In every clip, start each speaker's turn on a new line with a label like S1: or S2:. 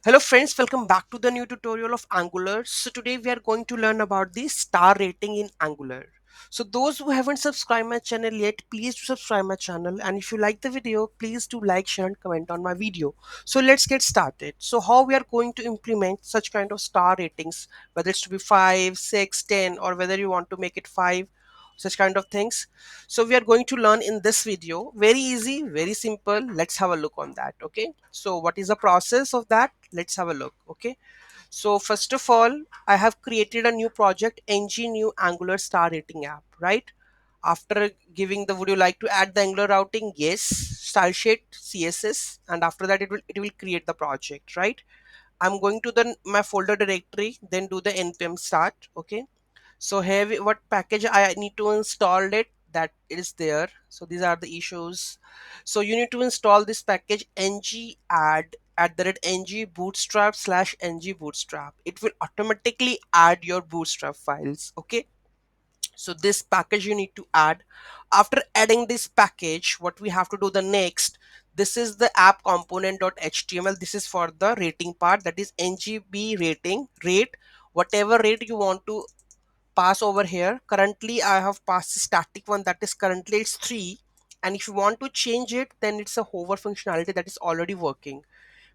S1: Hello friends, welcome back to the new tutorial of Angular. So today we are going to learn about the star rating in Angular. So those who haven't subscribed my channel yet, please do subscribe my channel, and if you like the video, please do like, share and comment on my video. So let's get started. So how we are going to implement such kind of star ratings, whether it's to be 5, 6, 10, or whether you want to make it 5, such kind of things. So we are going to learn in this video. Very easy, very simple. Let's have a look on that. Okay, so what is the process of that? Let's have a look. Okay, so first of all, I have created a new project, ng new Angular star rating app, right? After giving the, would you like to add the Angular routing? Yes. Style sheet, CSS, and after that it will create the project, right? I'm going to the my folder directory, then do the npm start. Okay, so here what package I need to install it, that is there. So these are the issues. So you need to install this package ng add at the rate ng bootstrap slash ng bootstrap. It will automatically add your bootstrap files. Okay, so this package you need to add. After adding this package, what we have to do the next, this is the app component.html. This is for the rating part, that is ngb rating rate, whatever rate you want to pass over here. Currently I have passed the static one, that is currently it's 3, and if you want to change it, then it's a hover functionality that is already working,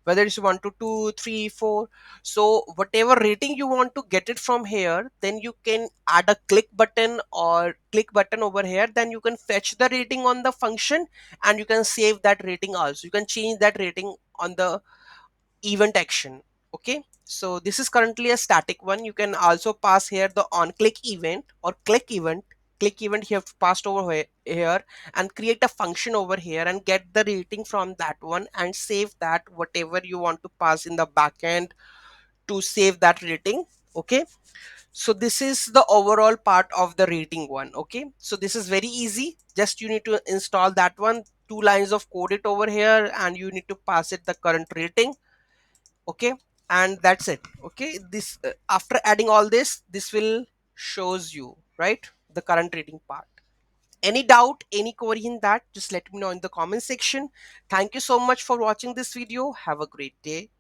S1: whether it's 1 to 2, 3, 4. So whatever rating you want to get it from here, then you can add a click button or click button over here, then you can fetch the rating on the function, and you can save that rating. Also you can change that rating on the event action. Okay, so this is currently a static one. You can also pass here the on click event or click event you have passed over here, and create a function over here and get the rating from that one and save that whatever you want to pass in the backend to save that rating. Okay, so this is the overall part of the rating one. Okay, so this is very easy, just you need to install that one, 2 lines of code it over here, and you need to pass it the current rating. Okay, and that's it. Okay, this after adding all this will shows you, right, the current rating part. Any doubt, any query in that, just let me know in the comment section. Thank you so much for watching this video. Have a great day.